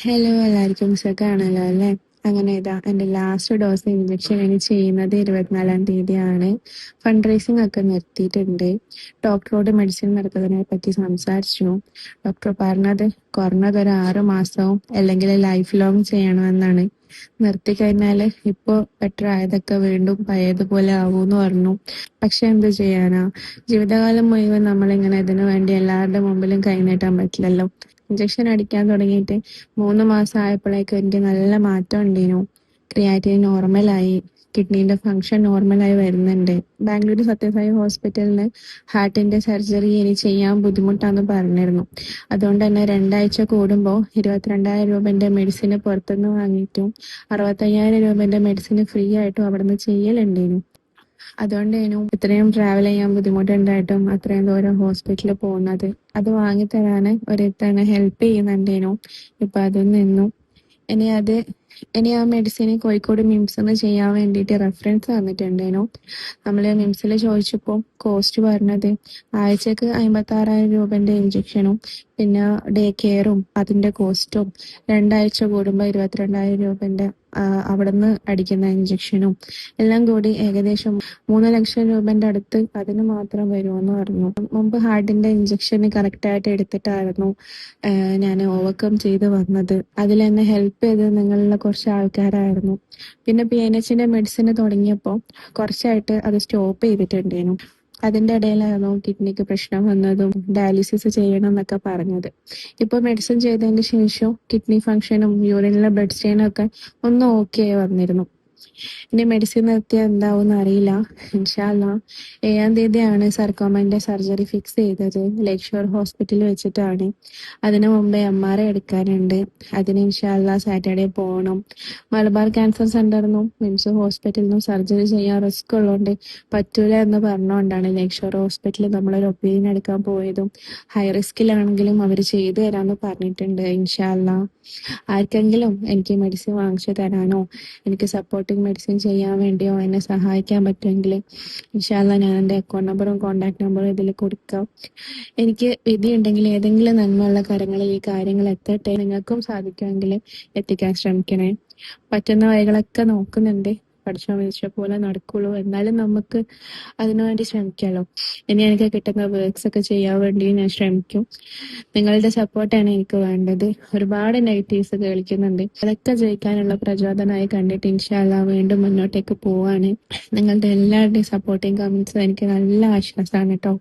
Hello, എല്ലാവർക്കും സുഖമാണല്ലോ അല്ലേ? അങ്ങനെ ഇതാ എൻ്റെ ലാസ്റ്റ് ഡോസ് ഇഞ്ചക്ഷൻ ഇനി ചെയ്യുന്നത് 24-ാം തീയതിയാണ്. ഫണ്ട് റേസിംഗ് ഒക്കെ നിർത്തിയിട്ടുണ്ട്. ഡോക്ടറോട് മെഡിസിൻ നിർത്തുന്നതിനെ പറ്റി സംസാരിച്ചു. ഡോക്ടർ പറഞ്ഞത് കുറഞ്ഞത് ഒരു 6 മാസവും അല്ലെങ്കിൽ ലൈഫ് ലോങ് ചെയ്യണമെന്നാണ്. നിർത്തി കഴിഞ്ഞാൽ ഇപ്പോൾ ബെറ്റർ ആയതൊക്കെ വീണ്ടും പഴയതുപോലെ ആവുമെന്ന് പറഞ്ഞു. പക്ഷെ എന്ത് ചെയ്യാനാ, ജീവിതകാലം മുഴുവൻ നമ്മളിങ്ങനെ ഇതിനു വേണ്ടി എല്ലാവരുടെ മുമ്പിലും കൈനീട്ടാൻ പറ്റില്ലല്ലോ. ഇഞ്ചക്ഷൻ അടിക്കാൻ തുടങ്ങിയിട്ട് 3 മാസം ആയപ്പോഴേക്കും എനിക്ക് നല്ല മാറ്റം ഉണ്ടേനു. ക്രിയാറ്റിൻ നോർമലായി, കിഡ്നീന്റെ ഫങ്ഷൻ നോർമലായി വരുന്നുണ്ട്. ബാംഗ്ലൂർ സത്യസായി ഹോസ്പിറ്റലിന് ഹാർട്ടിന്റെ സർജറി ഇനി ചെയ്യാൻ ബുദ്ധിമുട്ടാന്ന് പറഞ്ഞിരുന്നു. അതുകൊണ്ട് തന്നെ 2 ആഴ്ച കൂടുമ്പോൾ 22,000 രൂപന്റെ മെഡിസിന് പുറത്തുനിന്ന് വാങ്ങിയിട്ടും 65,000 രൂപന്റെ മെഡിസിന് ഫ്രീ ആയിട്ടും അവിടുന്ന് ചെയ്യലുണ്ടേനു. അതുകൊണ്ടേനു ഇത്രയും ട്രാവൽ ചെയ്യാൻ ബുദ്ധിമുട്ടുണ്ടായിട്ടും അത്രയും ദൂരം ഹോസ്പിറ്റലിൽ പോകുന്നത്. അത് വാങ്ങിത്തരാന് ഒരുത്തനെ ഹെൽപ്പ് ചെയ്യുന്നുണ്ടേനു. ഇപ്പൊ അത് നിന്നു. ഇനി അത് ഇനി ആ മെഡിസിന് കോഴിക്കോട് മിംസിന്ന് ചെയ്യാൻ വേണ്ടിയിട്ട് റെഫറൻസ് തന്നിട്ടുണ്ടേനു. നമ്മള് മിംസിൽ ചോദിച്ചപ്പോൾ കോസ്റ്റ് പറഞ്ഞത് ആഴ്ചക്ക് 56,000 രൂപന്റെ ഇഞ്ചക്ഷനും പിന്നെ ഡേ കെയറും അതിന്റെ കോസ്റ്റും 2 ആഴ്ച കൂടുമ്പോൾ 22,000 രൂപന്റെ അവിടുന്ന് അടിക്കുന്ന ഇഞ്ചക്ഷനും എല്ലാം കൂടി ഏകദേശം 3 ലക്ഷം രൂപന്റെ അടുത്ത് അതിന് മാത്രം വരുമെന്ന് പറഞ്ഞു. മുമ്പ് ഹാർട്ടിന്റെ ഇഞ്ചക്ഷൻ കറക്റ്റ് ആയിട്ട് എടുത്തിട്ടായിരുന്നു ഞാൻ ഓവർകം ചെയ്ത് വന്നത്. അതിൽ എന്നെ ഹെൽപ്പ് ചെയ്ത് നിങ്ങളിലെ കുറച്ച് ആൾക്കാരായിരുന്നു. പിന്നെ PNH-ന്റെ മെഡിസിൻ തുടങ്ങിയപ്പോൾ കുറച്ചായിട്ട് അത് സ്റ്റോപ്പ് ചെയ്തിട്ടുണ്ടായിരുന്നു. അതിന്റെ ഇടയിലായിരുന്നു കിഡ്നിക്ക് പ്രശ്നം വന്നതും ഡയാലിസിസ് ചെയ്യണം എന്നൊക്കെ പറഞ്ഞത്. ഇപ്പൊ മെഡിസിൻ ചെയ്തതിന് ശേഷം കിഡ്നി ഫങ്ഷനും യൂറിനിലെ ബ്ലഡ് സ്റ്റെയിനും ഒക്കെ ഒന്ന് ഓക്കെ ആയി വന്നിരുന്നു. ഇനി മെഡിസിൻ നിർത്തിയാൽ എന്താവും അറിയില്ല. ഇൻഷാ അല്ലാ 7-ാം തീയതിയാണ് സർക്കോമന്റെ സർജറി ഫിക്സ് ചെയ്തത്. ലേക്ക് ഷോർ ഹോസ്പിറ്റലിൽ വെച്ചിട്ടാണ്. അതിനു മുമ്പേ MRI എടുക്കാനുണ്ട്. അതിന് ഇൻഷാ അല്ലാ സാറ്റർഡേ പോകണം. മലബാർ ക്യാൻസർ സെന്ററിനും മിംസ് ഹോസ്പിറ്റലിൽ നിന്നും സർജറി ചെയ്യാൻ റിസ്ക് ഉള്ളതുകൊണ്ട് പറ്റൂല എന്ന് പറഞ്ഞുകൊണ്ടാണ് ലേക്ക് ഷോർ ഹോസ്പിറ്റലിൽ നമ്മളൊരു ഒപ്പീനിയൻ എടുക്കാൻ പോയതും. ഹൈ റിസ്കിലാണെങ്കിലും അവർ ചെയ്തു തരാമെന്ന് പറഞ്ഞിട്ടുണ്ട്. ഇൻഷാ അല്ലാ ആർക്കെങ്കിലും എനിക്ക് മെഡിസിൻ വാങ്ങിച്ചു തരാനോ എനിക്ക് സപ്പോർട്ടിങ് മെഡിസിൻ ചെയ്യാൻ വേണ്ടിയോ എന്നെ സഹായിക്കാൻ പറ്റുമെങ്കിൽ ഇൻഷാ അല്ലാ ഞാൻ എൻ്റെ അക്കൗണ്ട് നമ്പറും കോൺടാക്ട് നമ്പറും ഇതിൽ കൊടുക്കാം. എനിക്ക് വിധിയുണ്ടെങ്കിൽ ഏതെങ്കിലും നന്മയുള്ള കരങ്ങളിൽ ഈ കാര്യങ്ങൾ എത്തട്ടെ. നിങ്ങൾക്കും സാധിക്കുമെങ്കിൽ എത്തിക്കാൻ ശ്രമിക്കണേ. പറ്റുന്ന വഴികളൊക്കെ നോക്കുന്നുണ്ട്. പഠിച്ചാൽ വിളിച്ച പോലെ നടക്കുള്ളൂ. എന്നാലും നമുക്ക് അതിനുവേണ്ടി ശ്രമിക്കാമല്ലോ. ഇനി എനിക്ക് കിട്ടുന്ന വർക്ക്സ് ഒക്കെ ചെയ്യാൻ വേണ്ടി ഞാൻ ശ്രമിക്കും. നിങ്ങളുടെ സപ്പോർട്ടാണ് എനിക്ക് വേണ്ടത്. ഒരുപാട് നെഗറ്റീവ്സ് കേൾക്കുന്നുണ്ട്. അതൊക്കെ ജയിക്കാനുള്ള പ്രചോദനമായി കണ്ടിട്ട് ഇൻഷാ അല്ലാ വീണ്ടും മുന്നോട്ടേക്ക് പോവാണ്. നിങ്ങളുടെ എല്ലാവരുടെയും സപ്പോർട്ടിങ് കമന്റ്സ് എനിക്ക് നല്ല ആശ്വാസമാണ് കേട്ടോ.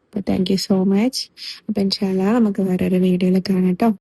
അപ്പൊ താങ്ക് യു സോ മച്ച്. അപ്പൊ ഇൻഷാ അല്ലാ നമുക്ക് വേറൊരു വീഡിയോയിൽ കാണാം കേട്ടോ.